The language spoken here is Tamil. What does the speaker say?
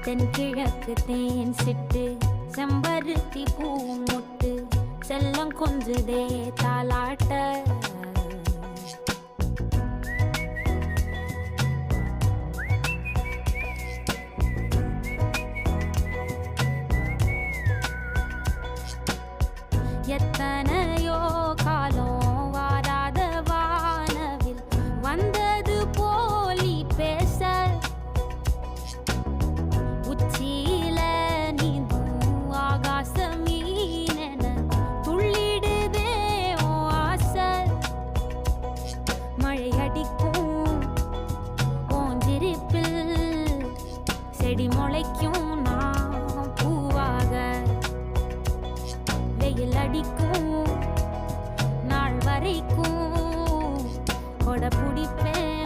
தென்கிழக்கு தேன் சிட்டு செம்பருத்தி பூ முட்டு செல்லம் கொஞ்சுதே தாலாட்ட எத்தனையோ காலம் வாராத வானவில் வந்தது போலி பேச உச்சியில நீந்தும் ஆகாச மீனென துள்ளிடுதே ஓ ஆசை மழை அடிக்கும் ஓஞ்சிருப்பில் செடி முளைக்கும் நான் பூவாக வெயில் அடிக்கும் நாள் வரைக்கும் கொடை பிடிப்பேன்